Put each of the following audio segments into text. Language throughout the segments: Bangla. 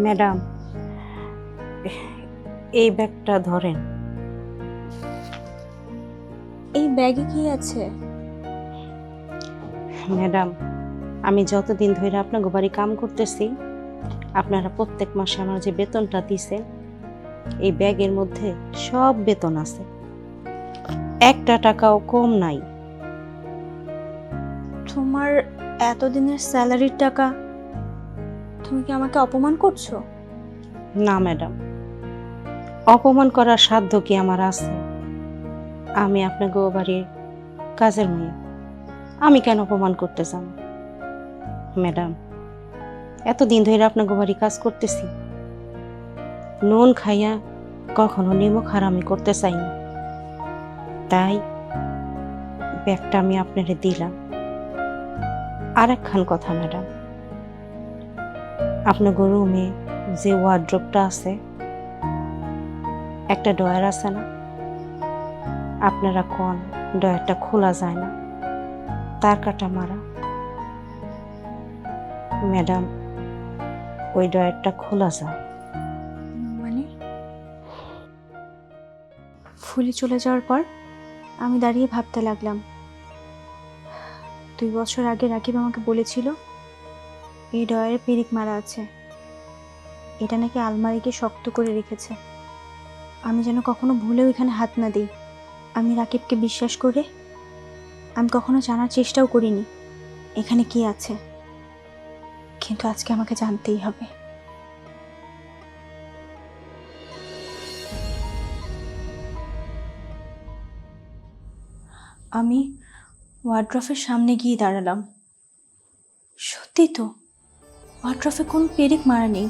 ম্যাডাম, এই ব্যাগটা ধরেন। এই ব্যাগে কি আছে? ম্যাডাম, আমি যতদিন ধরে আপনার বাড়ি কাম করতেছি, আপনারা প্রত্যেক মাসে আমার যে বেতনটা দিছেন, এই ব্যাগের মধ্যে সব বেতন আছে, একটা টাকাও কম নাই। তোমার এতদিনের স্যালারির টাকা, তুমি কি আমাকে অপমান করছো? না ম্যাডাম, অপমান করার সাধ্য কি আমার আছে? আমি আপনার বাড়ির কাজের মেয়ে, আমি কেন অপমান করতে যাব? ম্যাডাম, এতদিন ধরে আপনার বাড়ি কাজ করতেছি, নুন খাইয়া কখনো নিমক হারামি করতে চাই না, তাই ব্যাগটা আমি আপনারে দিলাম। আর একখান কথা ম্যাডাম, আপনার রুমে যে ওয়ার্ড্রোবটা আছে, একটা ডয়ার আছে না, আপনারা কোন ডয়ারটা খোলা যায় না, তার কাটা মারা। ম্যাডাম, ওই ডয়ারটা খোলা যায়। মানে ফুলি চলে যাওয়ার পর আমি দাঁড়িয়ে ভাবতে লাগলাম, 2 বছর আগে রাকিব আমাকে বলেছিল এই ডয়ারে পেরেক মারা আছে, এটা নাকি আলমারিকে শক্ত করে রেখেছে, আমি যেন কখনো ভুলেও এখানে হাত না দিই। আমি রাকিবকে বিশ্বাস করে আমি কখনো জানার চেষ্টাও করিনি এখানে কি আছে, কিন্তু আজকে আমাকে জানতেই হবে। আমি ওয়ার্ড্রফের সামনে গিয়ে দাঁড়ালাম। সত্যি তো, ওয়ার্ড্রফে কোনো পেরেক মারা নেই।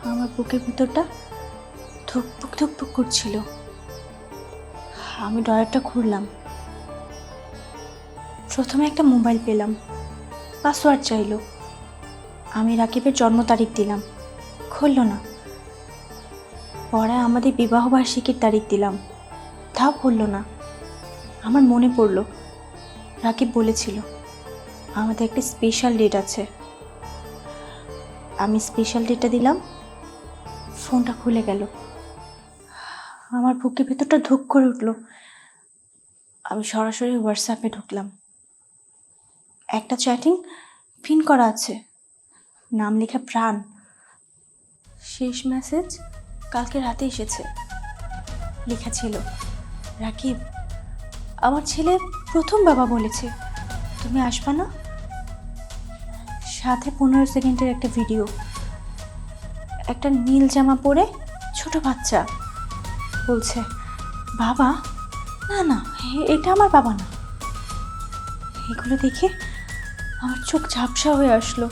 আমার বুকের ভিতরটা ধুকপুক ধুকপুক করছিল। আমি ডয়ারটা খুললাম। প্রথমে একটা মোবাইল পেলাম, পাসওয়ার্ড চাইলো। আমি রাকিবের জন্ম তারিখ দিলাম, খুললো না। পরে আমাদের বিবাহবার্ষিকীর তারিখ দিলাম, তাও খুললো না। আমার মনে পড়লো রাকিব বলেছিল আমাদের একটা স্পেশাল ডেট আছে। আমি স্পেশাল ডেটটা দিলাম, ফোনটা খুলে গেল। আমার বুকের ভেতরটা ধুক করে উঠলো। আমি সরাসরি হোয়াটসঅ্যাপে ঢুকলাম। একটা চ্যাটিং পিন করা আছে, নাম লেখা প্রাণ। শেষ মেসেজ কালকে রাতে এসেছে, লেখা ছিল, রাকিব, আমার ছেলে প্রথম বাবা বলেছে, তুমি আসবা না? সাথে 15 সেকেন্ডের একটা ভিডিও, একটা নীল জামা পরে ছোট বাচ্চা বলছে, বাবা, না না, এটা আমার বাবা না। এগুলো দেখে আমার চোখ ঝাপসা হয়ে আসলো।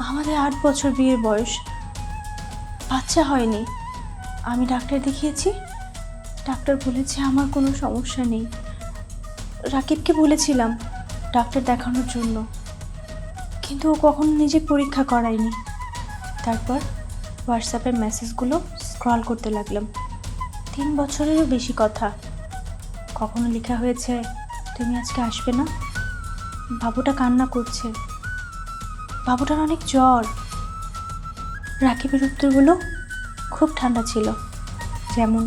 আমাদের 8 বছর বিয়ের বয়স, বাচ্চা হয়নি। আমি ডাক্তার দেখিয়েছি, ডাক্তার বলেছে আমার কোনো সমস্যা নেই। রাকিবকে বলেছিলাম ডাক্তার দেখানোর জন্য, কিন্তু ও কখনো নিজে পরীক্ষা করায়নি। তারপর হোয়াটসঅ্যাপের মেসেজগুলো স্ক্রল করতে লাগলাম। 3 বছরেরও বেশি কথা। কখনো লেখা হয়েছে, তুমি আজকে আসবে না? বাবুটা কান্না করছে, বাবুটার অনেক জ্বর। রাকিবের উত্তরগুলো খুব ঠান্ডা ছিল, যেমন,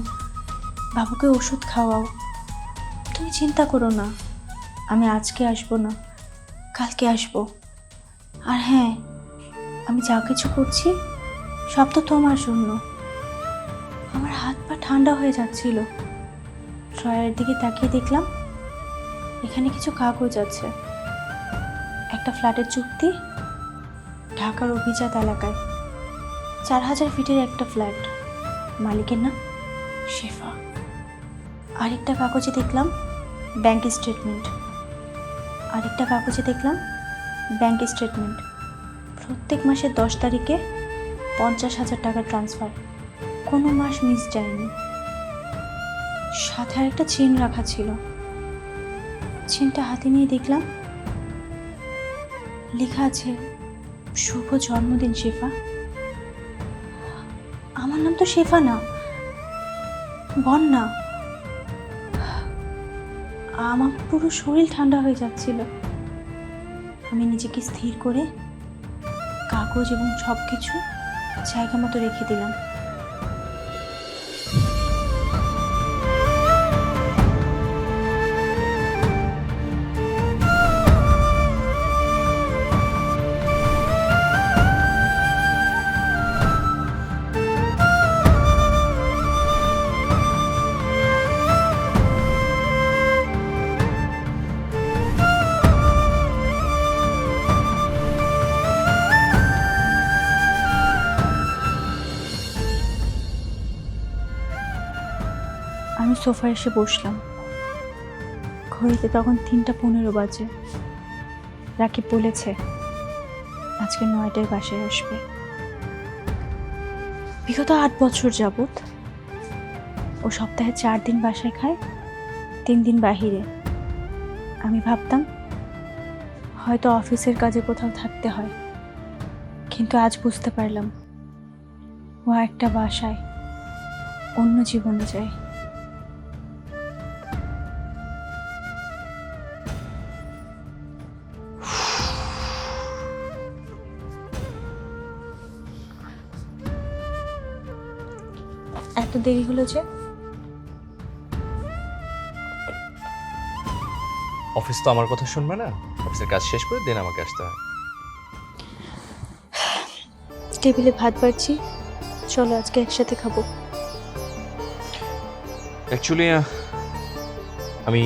বাবুকে ওষুধ খাওয়াও, তুমি চিন্তা করো না, আমি আজকে আসবো না, কালকে আসবো। আর হ্যাঁ, আমি যা কিছু করছি সব তো তোমার জন্য। আমার হাত পা ঠান্ডা হয়ে যাচ্ছিল। ড্রয়ারের দিকে তাকিয়ে দেখলাম এখানে কিছু কাগজ আছে। একটা ফ্ল্যাটের চুক্তি, ঢাকার অভিজাত এলাকায়, 4000 ফিটের একটা ফ্ল্যাট, মালিকের নাম শেফা। আরেকটা কাগজে দেখলাম ব্যাংক স্টেটমেন্ট। আরেকটা কাগজে দেখলাম ব্যাংক স্টেটমেন্ট, প্রত্যেক মাসের 10 তারিখে 50,000 টাকা ট্রান্সফার, কোনো মাস মিস যায়নি। সাথে আরেকটা চেন রাখা ছিল। চেনটা হাতে নিয়ে দেখলাম লেখা আছে, শুভ জন্মদিন শেফা। আমার নাম তো শেফা না, বন্যা। আমার পুরো শরীর ঠান্ডা হয়ে যাচ্ছিল। আমি নিজেকে স্থির করে কাগজ এবং সব কিছু জায়গা মতো রেখে দিলাম। আমি সোফায় এসে বসলাম। ঘড়িতে তখন 3:15 বাজে। রাকিব বলেছে আজকে 9টায় বাসায় আসবে। বিগত 8 বছর যাবত ও সপ্তাহে 4 দিন বাসায় খায়, 3 দিন বাহিরে। আমি ভাবতাম হয়তো অফিসের কাজে কোথাও থাকতে হয়, কিন্তু আজ বুঝতে পারলাম ও একটা বাসায় অন্য জীবনে যায়। এত দেরি হলো যে? অফিস তো আমার কথা শুনবে না, অফিসের কাজ শেষ করে দেন আমাকে আসতে হয়। টেবিলে ভাত বাড়ছি, চলো আজকে একসাথে খাবো। অ্যাকচুয়ালি আমি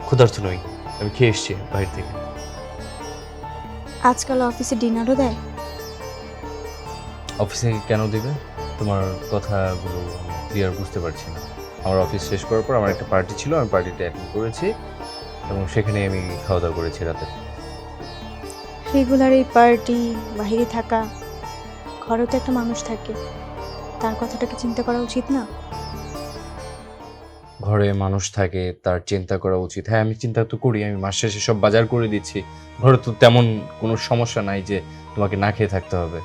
ক্ষুধার্ত নই, আমি খেয়ে এসেছি বাইরে থেকে। আজকাল অফিসে ডিনারও দেয়? অফিসে কেন দেবে? তোমার কথাগুলো আমি ক্লিয়ার বুঝতে পারছি না। আমার অফিস শেষ করার পর আমার একটা পার্টি ছিল, আমি পার্টিতে অ্যাটেন্ড করেছি এবং সেখানে আমি খাওয়া দাওয়া করেছি রাতে। রেগুলার এই পার্টি, বাইরে থাকা, ঘরেও তো একটা মানুষ থাকে, তার কথাটাকে চিন্তা করা উচিত না? ঘরে মানুষ থাকে, তার চিন্তা করা উচিত। হ্যাঁ, আমি চিন্তা তো করি, আমি মাস শেষে সব বাজার করে দিচ্ছি। ঘরে তো তেমন কোনো সমস্যা নাই যে তোমাকে না খেয়ে থাকতে হবে।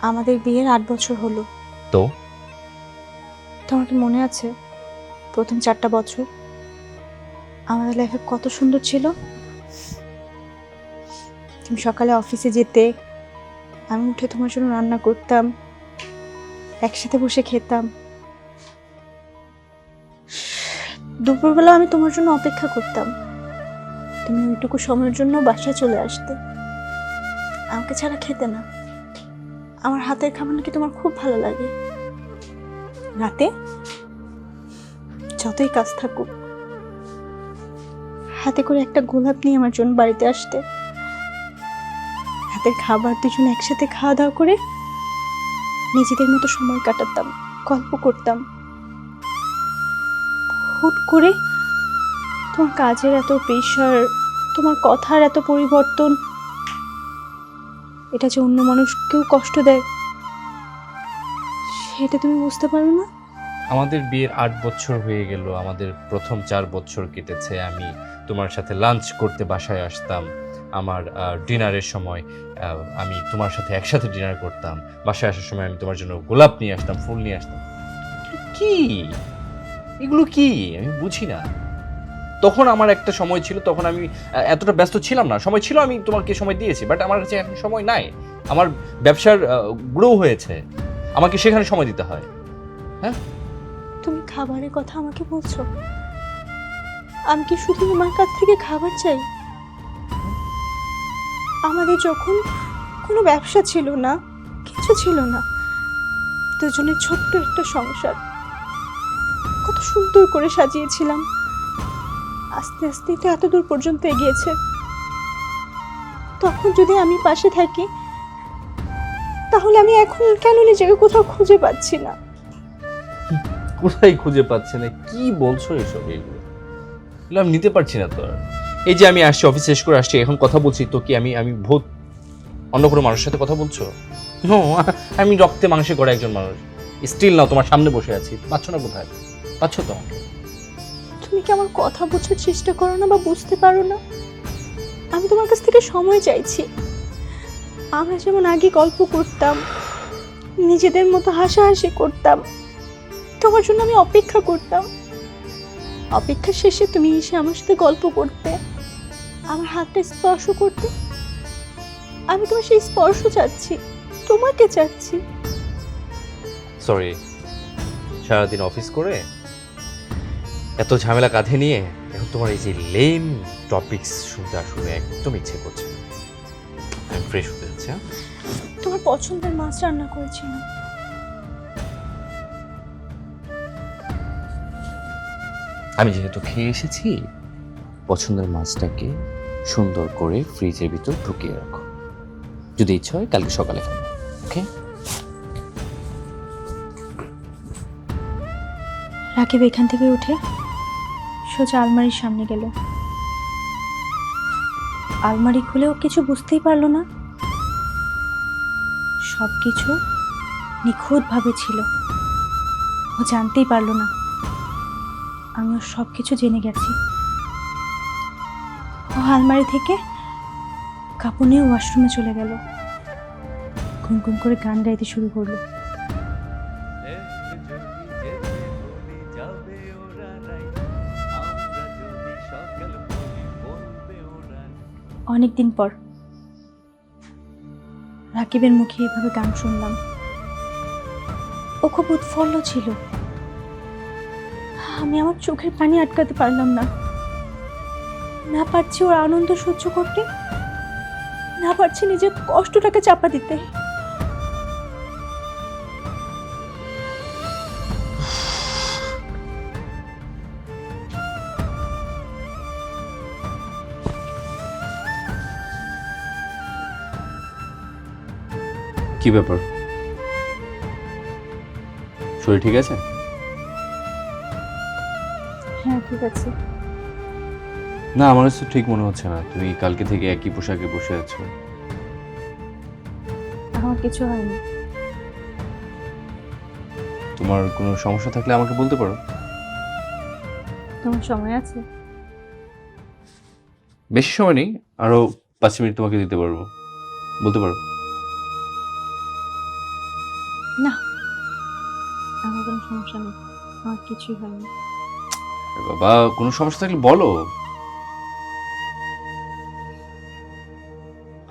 আমাদের বিয়ের 8 বছর হলো। তো তোমার কি মনে আছে প্রথম 4টা বছর আমাদের লাইফে কত সুন্দর ছিল? তুমি সকালে অফিসে যেতে, আমি উঠে তোমার জন্য রান্না করতাম, একসাথে বসে খেতাম। দুপুরবেলা আমি তোমার জন্য অপেক্ষা করতাম, তুমি ওইটুকু সময়ের জন্য বাসায় চলে আসতে, আমাকে ছাড়া খেতে না। আমার হাতের খাবার নাকি তোমার খুব ভালো লাগে। রাতে যতই কাজ থাকুক হাতে করে একটা গোলাপ নিয়ে আমার জন্য বাড়িতে আসতে। রাতের খাবার দুজন একসাথে খাওয়া দাওয়া করে নিজেদের মতো সময় কাটাতাম, গল্প করতাম। হুট করে তোমার কাজের এত প্রেশার, তোমার কথার এত পরিবর্তন, এটা যে অন্য মানুষকেও কষ্ট দেয় সেটা তুমি বুঝতে পারো না? আমাদের বিয়ের 8 বছর হয়ে গেল, আমাদের প্রথম 4 বছর কেটেছে। আমি তোমার সাথে লাঞ্চ করতে বাসায় আসতাম, আমার ডিনারের সময় আমি তোমার সাথে একসাথে ডিনার করতাম, বাসায় আসার সময় আমি তোমার জন্য গোলাপ নিয়ে আসতাম, ফুল নিয়ে আসতাম। কি এগুলো কি আমি বুঝি না। তখন আমার একটা সময় ছিল, তখন আমি এতটা ব্যস্ত ছিলাম না, সময় ছিল, আমি তোমাকে সময় দিয়েছি, বাট আমার কাছে এখন সময় নাই। আমার ব্যবসার গ্রো হয়েছে, আমাকে সেখানে সময় দিতে হয়। হ্যাঁ, তুমি খাবারের কথা আমাকে বলছো? আমি কি শুধু তোমার কাছ থেকে খাবার চাই? আমাদের যখন কোনো ব্যবসা ছিল না, কিছু ছিল না, দুজনের ছোট্ট একটা সংসার কত সুন্দর করে সাজিয়েছিলাম, আস্তে আস্তে তো এত দূর পর্যন্ত এগিয়েছে। তখন যদি আমি পাশে থাকি তাহলে আমি এখন কেন নিজেকে কোথাও খুঁজে পাচ্ছি না? কোথায় খুঁজে পাচ্ছে না? কি বলছো এসব? এগুলো আমি নিতে পারছি না তো। এই যে আমি আসছি, অফিস শেষ করে আসছি, এখন কথা বলছি, তো কি আমি আমি ভূত অন্য কোনো মানুষের সাথে কথা বলছো? আমি রক্তে মাংসে গড়া একজন মানুষ, স্টিল না তোমার সামনে বসে আছি, পাচ্ছ না? কোথায় পাচ্ছ তো? তুমি কি আমার কথা বোঝার চেষ্টা করো না বা বুঝতে পারো না? আমি তোমার কাছ থেকে সময় চাইছি। আমরা যেমন আগে গল্প করতাম, নিজেদের মতো হাসাহাসি করতাম, তোমার জন্য আমি অপেক্ষা করতাম। অপেক্ষা শেষে তুমি এসে আমার সাথে গল্প করতে, আমার হাতটা স্পর্শ করতে? আমি তোমার সেই স্পর্শ চাচ্ছি, তোমাকে চাচ্ছি। সরি, সারাদিন অফিস করে এত ঝামেলা কাঁধে নিয়ে এখন তোমার এই যে লেম টপিকস শুনতে আসলে একদম ইচ্ছে করছে না। আমি ফ্রেশ হতে যাচ্ছি। হ্যাঁ, তোমার পছন্দের মাছ রান্না করেছিলাম। আমি যেহেতু খেয়ে এসেছি, পছন্দের মাছটাকে সুন্দর করে ফ্রিজের ভিতর ঢুকিয়ে রাখো। যদি ইচ্ছা হয় কালকে সকালে খাবো। ওকে? রাকিব এখান থেকে উঠে সোজা আলমারির সামনে গেল। আলমারি খুলেও কিছু বুঝতেই পারলো না। সব কিছু নিখুঁতভাবে ছিল। ও জানতেই পারলো না আমি ওর সব কিছু জেনে গেছি। ও আলমারি থেকে কাপড় নিয়ে ওয়াশরুমে চলে গেল। গুনগুন করে গান গাইতে শুরু করলো। অনেকদিন পর রাকিবের মুখে এভাবে গান শুনলাম। ও খুব উৎফুল্ল ছিল। আমি আমার চোখের পানি আটকাতে পারলাম না। না পারছি ওর আনন্দ সহ্য করতে, না পারছি নিজের কষ্টটাকে চাপা দিতে। কি ব্যাপার? শরীর ঠিক আছে? হ্যাঁ ঠিক আছে। না, আমার তো ঠিক মনে হচ্ছে না। তুমি কালকে থেকে একই পোশাকে বসে আছো। আমার কিছু হয়নি। তোমার কোনো সমস্যা থাকলে আমাকে বলতে পারো। তোমার সময় আছে? বেশি সময় নেই, আরো 5 মিনিট তোমাকে দিতে পারবো। বলতে পারো। না, আমার কোনো সমস্যা নেই, আমার কিছুই হয়নি। আরে বাবা, কোনো সমস্যা থাকলে বলো।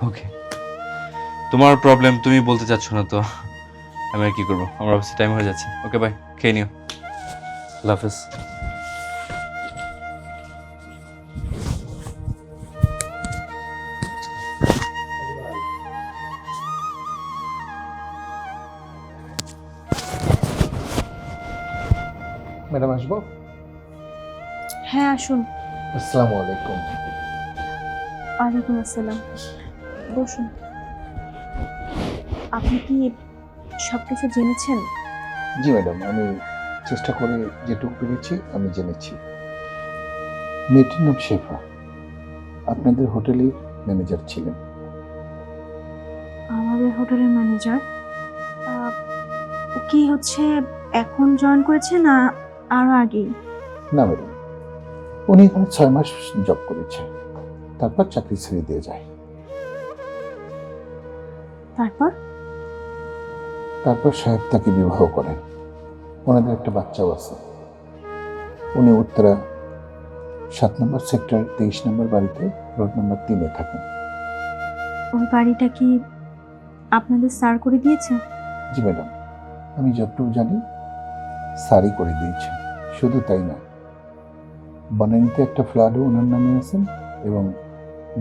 ওকে, তোমার প্রবলেম, তুমি বলতে চাচ্ছ না তো আমি আর কি করবো। আমার অফিসে টাইম হয়ে যাচ্ছে। ওকে বাই, খেয়ে নিও। আল্লাহ হাফেজ। ম্যাডাম আসবো? হ্যাঁ আসুন। আসসালামু আলাইকুম। ওয়ালাইকুম আসসালাম, বসুন। আপনি কি সব কিছু জেনেছেন? জি ম্যাডাম, আমি চেষ্টা করে যেটুকু পেরেছি আমি জেনেছি। মেয়েটির নাম শেফা, আপনাদের হোটেলের ম্যানেজার ছিলেন। আমাদের হোটেলের ম্যানেজার? ও কি হচ্ছে এখন জয়েন করেছে না আরো আগে? না ম্যাডাম, উনি এখানে 6 মাস জব করেছে, তারপর চাকরি ছেড়ে দিয়ে যায়। তারপর? তারপর সাহেব তাকে বিবাহ করেন। ওনাদের একটা বাচ্চাও আছে। উনি উত্তরা 7 নম্বর সেক্টর 23 নম্বর বাড়িতে রোড নম্বর 3-এ থাকেন। ওই বাড়িটা কি আপনাদের স্যার করে দিয়েছে? জি ম্যাডাম, আমি যতটুকু জানি সারি করে দিয়েছেন। শুধু তাই না, বনানীতে একটা ফ্ল্যাটও ওনার নামে আছেন এবং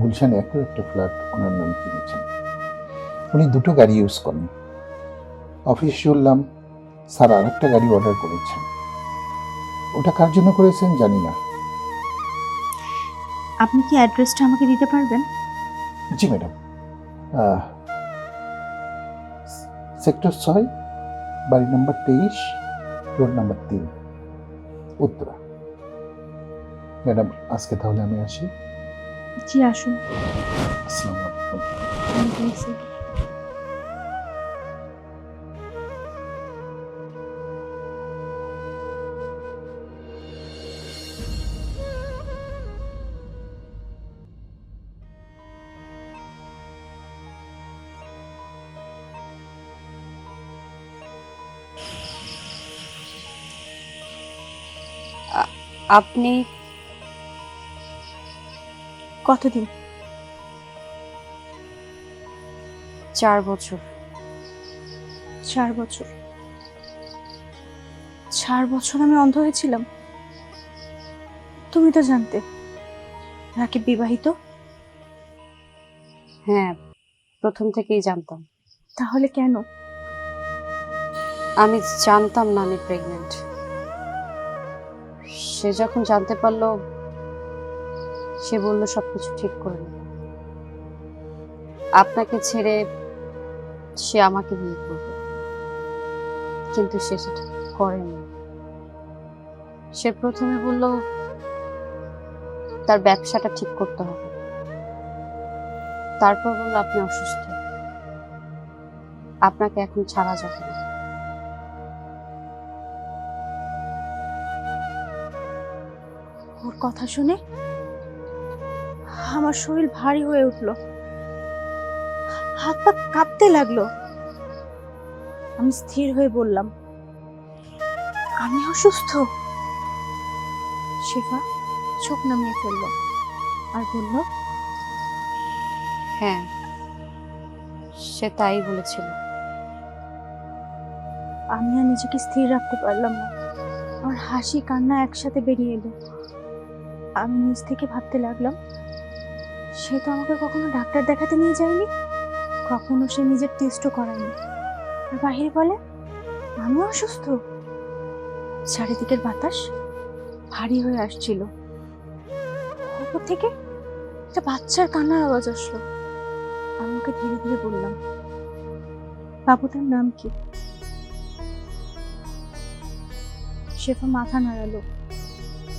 গুলশানে একটা ফ্ল্যাট ওনার নামে কিনেছেন। উনি 2টো গাড়ি ইউজ করেন। অফিস শুনলাম স্যার আর একটা গাড়ি অর্ডার করেছেন। ওটা কার জন্য করেছেন জানি না। আপনি কি অ্যাড্রেসটা আমাকে দিতে পারবেন? জি ম্যাডাম, সেক্টর 6, বাড়ি নম্বর 23, রোড নাম্বার 3, উত্তরা। ম্যাডাম আজকে তাহলে আমি আসি। জি আসুন। আসসালামু আলাইকুম। ওয়ালাইকুম আসসালাম। আপনি কতদিন? 4 বছর। 4 বছর? 4 বছর আমি অন্ধ হয়েছিলাম? তুমি তো জানতে রাকিব বিবাহিত। হ্যাঁ, প্রথম থেকেই জানতাম। তাহলে কেন? আমি জানতাম না আমি প্রেগনেন্ট। সে যখন জানতে পারলো, সে বলল সবকিছু ঠিক করে নেবে। আপনাকে ছেড়ে সে আমাকে বিয়ে করবে, কিন্তু সে সেটা করেনি। সে প্রথমে বলল তার ব্যবসাটা ঠিক করতে হবে, তারপর বলল আপনি অসুস্থ, আপনাকে এখন ছাড়া যাবে না। ওর কথা শুনে আমার শরীর ভারী হয়ে উঠলো, হাত পা কাঁপতে লাগলো। আমি স্থির হয়ে বললাম, আমি অসুস্থ? শেফা চোখ নামিয়ে ফেললো আর বলল, হ্যাঁ, সে তাই বলেছিল। আমি আর নিজেকে স্থির রাখতে পারলাম না। আমার হাসি কান্না একসাথে বেরিয়ে এলো। আমি নিজ থেকে ভাবতে লাগলাম, সে তো আমাকে কখনো ডাক্তার দেখাতে নিয়ে যায়নি, কখনো সে নিজের টেস্টও করায়নি, আর বাহিরে বলে আমি অসুস্থ। চারিদিকের বাতাস ভারী হয়ে আসছিল। উপর থেকে একটা বাচ্চার কান্নার আওয়াজ আসলো। আমি ওকে ধীরে ধীরে বললাম, বাবুটার নাম কি? শেফা মাথা নাড়ালো।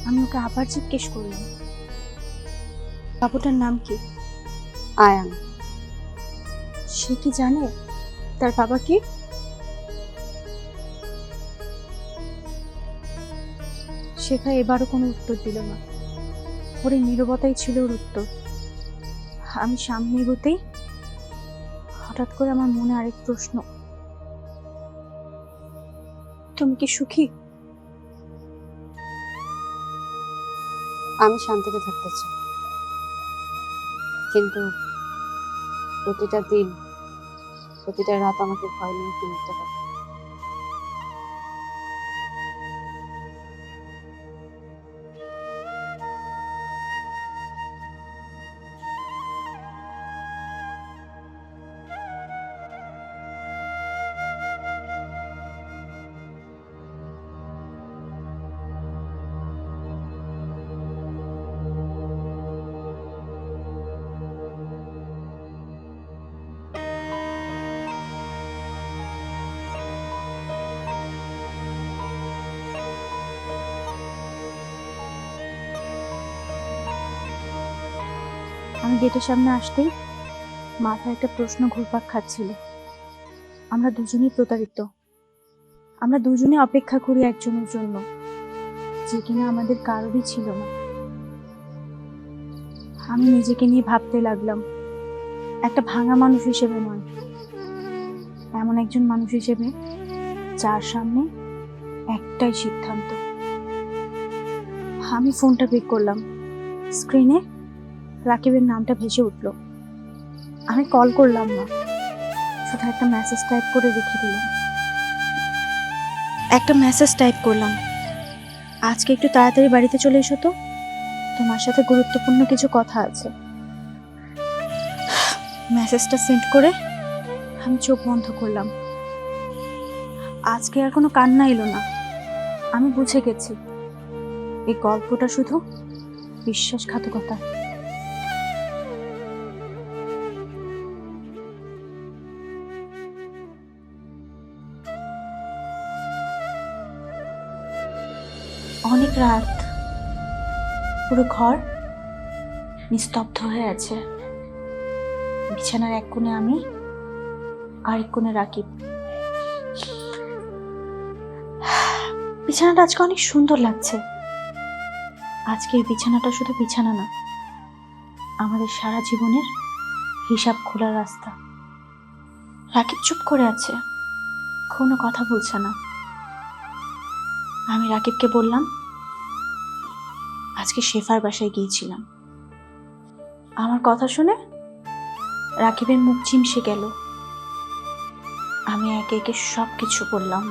আমি ওকে আবার জিজ্ঞেস করলাম, বাবুটার নাম কি? আয়ান। সে কি জানে তার বাবা কি? শেফা এবারও কোনো উত্তর দিল না। ওর এই নীরবতাই ছিল ওর উত্তর। আমি সামনে এগোতেই হঠাৎ করে আমার মনে আরেক প্রশ্ন, তুমি কি সুখী? আমি শান্তিতে থাকতে চাই, কিন্তু প্রতিটা দিন প্রতিটা রাত আমাকে ভয় নিয়ে ঘুমোতে হবে। আমি গেটের সামনে আসতেই মাথায় একটা প্রশ্ন ঘুরপাক খাচ্ছিল। আমরা দুজনেই প্রতারিত। আমরা দুজনে অপেক্ষা করি একজনের জন্য, যে কিনা আমাদের কারোরই ছিল না। আমি নিজেকে নিয়ে ভাবতে লাগলাম, একটা ভাঙা মানুষ হিসেবে নয়, এমন একজন মানুষ হিসেবে যার সামনে একটাই সিদ্ধান্ত। আমি ফোনটা পিক করলাম। স্ক্রিনে রাকিবের নামটা ভেসে উঠল। আমি কল করলাম না, শুধু একটা মেসেজ টাইপ করে রেখে দিলাম। একটা মেসেজ টাইপ করলাম, আজকে একটু তাড়াতাড়ি বাড়িতে চলে এসো তো, তোমার সাথে গুরুত্বপূর্ণ কিছু কথা আছে। মেসেজটা সেন্ড করে আমি চোখ বন্ধ করলাম। আজকে আর কোনো কান্না এলো না। আমি বুঝে গেছি এই গল্পটা শুধু বিশ্বাসঘাতকতা। অনেক রাত, পুরো ঘর নিস্তব্ধ হয়ে আছে। বিছানার এক কোণে আমি, আরেক কোণে রাকিব। বিছানাটা আজকে অনেক সুন্দর লাগছে। আজকের বিছানাটা শুধু বিছানা না, আমাদের সারা জীবনের হিসাব খোলার রাস্তা। রাকিব চুপ করে আছে, কোনো কথা বলছে না। আমি রাকিবকে বললাম, আজকে শেফার বাসায় গিয়েছিলাম। আমার কথা শুনে রাকিবের মুখ চিমসে গেল। আমি একে একে সব কিছু বললাম।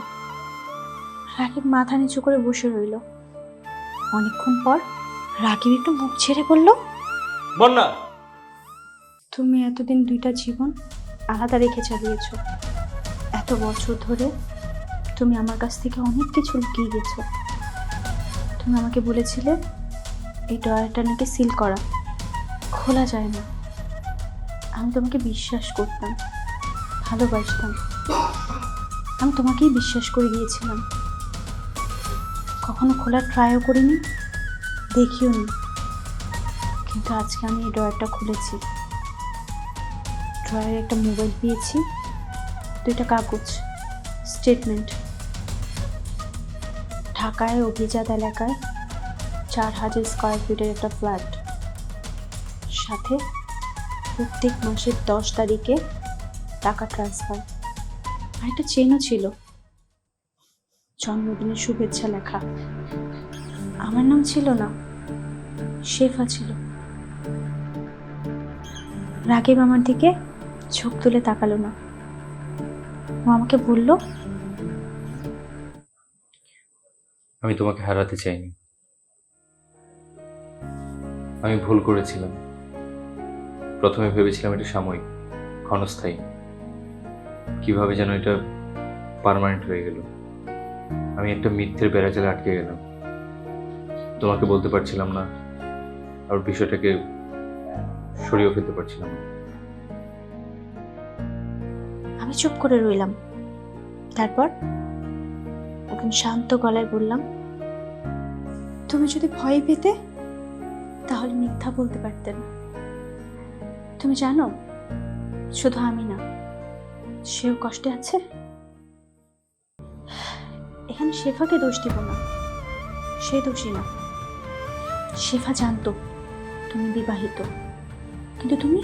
রাকিব মাথা নিচু করে বসে রইল। অনেকক্ষণ পর রাকিব একটু মুখ ছেড়ে বলল, বন্যা, তুমি এতদিন দুইটা জীবন আলাদা রেখে চালিয়েছ। এত বছর ধরে তুমি আমার কাছ থেকে অনেক কিছু লুকিয়ে গেছো। তুমি আমাকে বলেছিলে এই ড্রয়ারটা নাকি সিল করা, খোলা যায় না। আমি তোমাকে বিশ্বাস করতাম, ভালোবাসতাম। আমি তোমাকেই বিশ্বাস করে গিয়েছিলাম। কখনো খোলার ট্রাইও করিনি, দেখিও নি। কিন্তু আজকে আমি এই ড্রয়ারটা খুলেছি। ড্রয়ারে একটা মোবাইল পেয়েছি, দুইটা কাগজ, স্টেটমেন্ট। ঢাকায় অভিজাত এলাকায় 4000 স্কোয়ার ফিটের একটা ফ্ল্যাট, সাথে প্রত্যেক মাসের 10 তারিখে টাকা ট্রান্সফার। আর একটা চেনও ছিল, জন্মদিনের শুভেচ্ছা লেখা। আমার নাম ছিল না, শেফা ছিল। রাকিব আমার দিকে চোখ তুলে তাকালো না। ও আমাকে বলল, আমি তোমাকে হারাতে চাইনি। আমি ভুল করেছিলাম। প্রথমে ভেবেছিলাম এটা সাময়িক, ক্ষণস্থায়ী। কিভাবে যেন এটা পার্মানেন্ট হয়ে গেল। আমি একটা মিথ্যের বেড়াজালে আটকে গেলাম। তোমাকে বলতে পারছিলাম না, আর বিষয়টাকে সরিয়ে ফেলতে পারছিলাম না। আমি চুপ করে রইলাম। তারপর একদম শান্ত গলায় বললাম, তুমি যদি ভয় পেতে তাহলে মিথ্যা বলতে পারতে না। তুমি জানো, শুধু আমি না, সেও কষ্টে আছে। এখানে শেফাকে দোষ দিব না, সে দোষী না। শেফা জানতো তুমি বিবাহিত, কিন্তু তুমি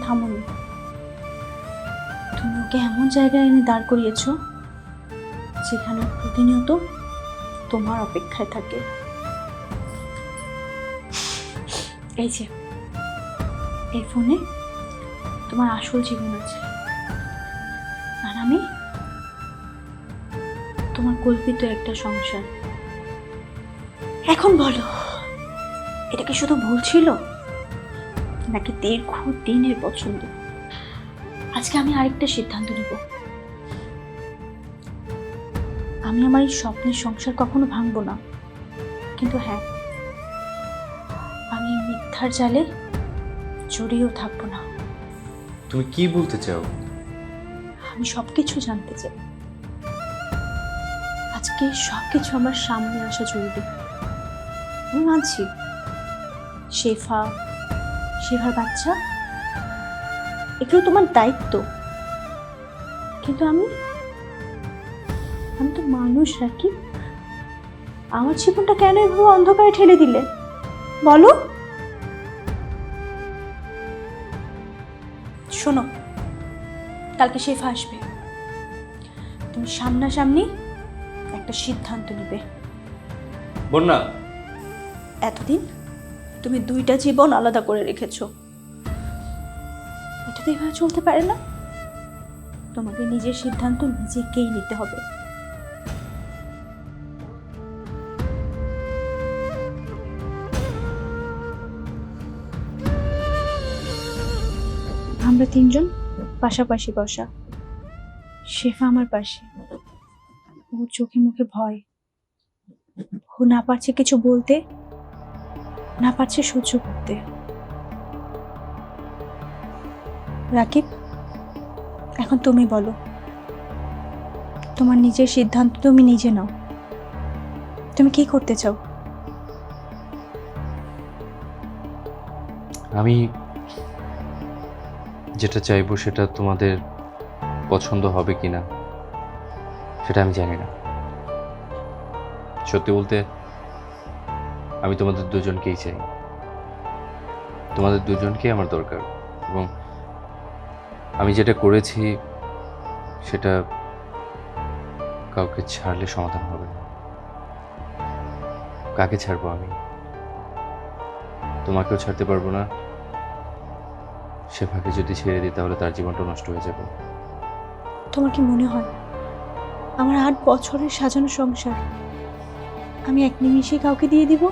থামোনি। তুমি ওকে এমন জায়গায় এনে দাঁড় করিয়েছ যেখানে প্রতিনিয়ত তোমার অপেক্ষায় থাকে। এই যে এই ফোনে তোমার আসল জীবন আছে, আর আমি তোমার কল্পিত একটা সংসার। এখন বলো, এটা কি শুধু ভুল ছিল, নাকি দীর্ঘদিনের পছন্দ? আজকে আমি আরেকটা সিদ্ধান্ত নিব। আমি আমার এই স্বপ্নের সংসার কখনো ভাঙবো না, কিন্তু হ্যাঁ, আমি এই মিথ্যার জালে জড়িয়েও থাকবো না। তুমি কি বলতে চাও? আমি সবকিছু জানতে চাই। আজকে সবকিছু আমার সামনে আসা জরুরি। আমি মানছি শেফার বাচ্চা, এগুলো তোমার দায়িত্ব, কিন্তু আমি তো মানুষ। রাখি, আমার জীবনটা কেন এভাবে অন্ধকারে ঠেলে দিলে বলো? শোনো, কালকে শেফা আসবে। তুমি সামনাসামনি একটা সিদ্ধান্ত নেবে। বন্যা, এতদিন তুমি দুইটা জীবন আলাদা করে রেখেছো, এটা তো এভাবে চলতে পারে না। তোমাকে নিজের সিদ্ধান্ত নিজেকেই নিতে হবে। আমরা তিনজন পাশাপাশি বসা, শেফা আমার পাশে। ওর চোখে মুখে ভয়। ও না পারছে কিছু বলতে, না পারছে সহ্য করতে। রাকিব, এখন তুমি বলো, তোমার নিজের সিদ্ধান্ত তুমি নিজে নাও। তুমি কি করতে চাও? আমি যেটা চাইবো সেটা তোমাদের পছন্দ হবে কিনা সেটা আমি জানি না। সত্যি বলতে আমি তোমাদের দুজনকেই চাই। তোমাদের দুজনকেই আমার দরকার, এবং আমি যেটা করেছি সেটা কাউকে ছাড়লে সমাধান হবে না। কাকে ছাড়বো আমি? তোমাকেও ছাড়তে পারবো না। শেফাকে যদি ছেড়ে দিই তাহলে তার জীবনটা নষ্ট হয়ে যাবে। তোমার কি মনে হয় আমার 8 বছরের সাজানো সংসার আমি এক নিমিষে কাউকে দিয়ে দিব?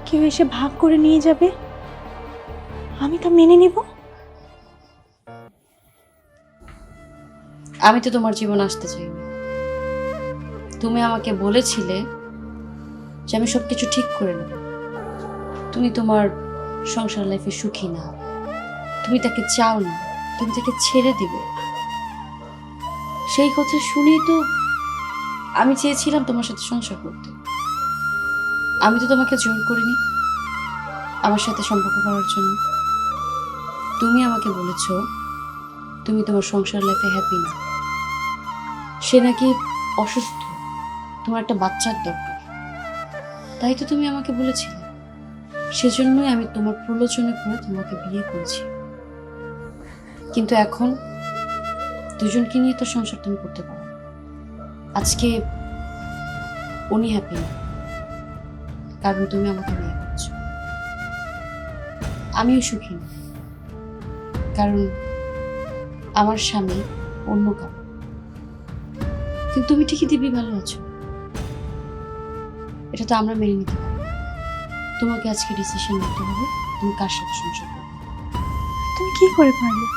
কেউ এসে ভাগ করে নিয়ে যাবে, আমি তা মেনে নিব? আমি তো তোমার জীবন আসতে চাইনি। তুমি আমাকে বলেছিলে যে আমি সবকিছু ঠিক করে নেব। তুমি তোমার সংসার লাইফে সুখী না, তুমি তাকে চাও না, তুমি তাকে ছেড়ে দিবে। সেই কথা শুনেই তো আমি চেয়েছিলাম তোমার সাথে সংসার করতে। আমি তো তোমাকে জোর করিনি আমার সাথে সম্পর্ক করার জন্য। তুমি আমাকে বলেছো তুমি তোমার সংসার লাইফে হ্যাপি না, সে নাকি অসুস্থ, তোমার একটা বাচ্চার দরকার। তাই তো তুমি আমাকে বলেছিলে, সেজন্যই আমি তোমার প্রলোচনে পড়ে তোমাকে বিয়ে করেছি। কিন্তু এখন দুজনকে নিয়ে তো সংসার তুমি করতে পারো। আজকে উনি হ্যাপি না, কারণ তুমি আমাকে বিয়ে করছো। আমিও সুখী না, কারণ আমার স্বামী অন্য কারো। কিন্তু তুমি ঠিকই দিব্যি ভালো আছো, এটা তো আমরা মেনে নিতে পারি। তোমাকে আজকে ডিসিশন নিতে হবে তুমি কার সাথে সংসার করবে। তুমি কি করে পারলে?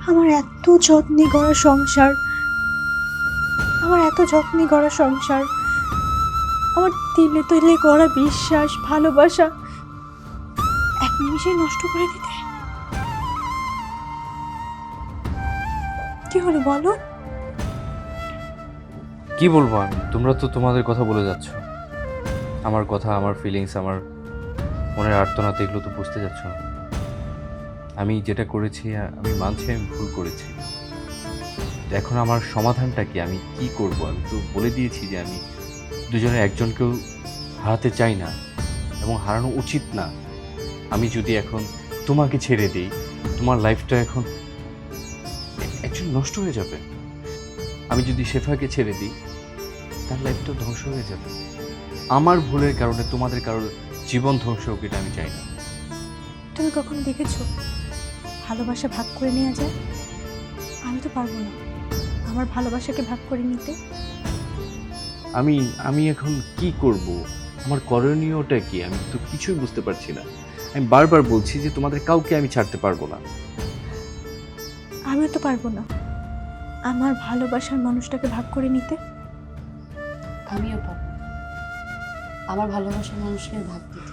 আমার এত যত্নে গড়া সংসার, আমার এত যত্নে গড়া সংসার, আমার তিলে তিলে গড়া বিশ্বাস ভালোবাসা এক নিমিষে নষ্ট করে দিতে? কি হলো বলো? কি বলবো আমি? তোমরা তো তোমাদের কথা বলে যাচ্ছ, আমার কথা, আমার ফিলিংস, আমার মনের আর্তনাদ, এগুলো তো বুঝতে যাচ্ছ না। আমি যেটা করেছি আমি মানছি আমি ভুল করেছি। এখন আমার সমাধানটা কি? আমি কি করব? আমি তো বলে দিয়েছি যে আমি দুজনের একজনকেও হারাতে চাই না এবং হারানো উচিত না। আমি যদি এখন তোমাকে ছেড়ে দিই, তোমার লাইফটা এখন একজন নষ্ট হয়ে যাবে। আমি যদি শেফাকে ছেড়ে দিই, তার লাইফটা ধ্বংস হয়ে যাবে। আমার ভুলের কারণে তোমাদের কারোর জীবন ধ্বংস হোক, এটা আমি চাই না। তুমি কখনো দেখেছো ভালোবাসা ভাগ করে নেওয়া যায়? আমি তো পারবো না আমার ভালোবাসাকে ভাগ করে নিতে। আমি এখন কি করব? আমার করণীয়টা কি? আমি তো কিছুই বুঝতে পারছি না। আমি বারবার বলছি যে তোমাদের কাউকে আমি ছাড়তে পারবো না। আমিও তো পারবো না আমার ভালোবাসার মানুষটাকে ভাগ করে নিতে। আমিও পাবো আমার ভালোবাসার মানুষকে ভাগ দিতে।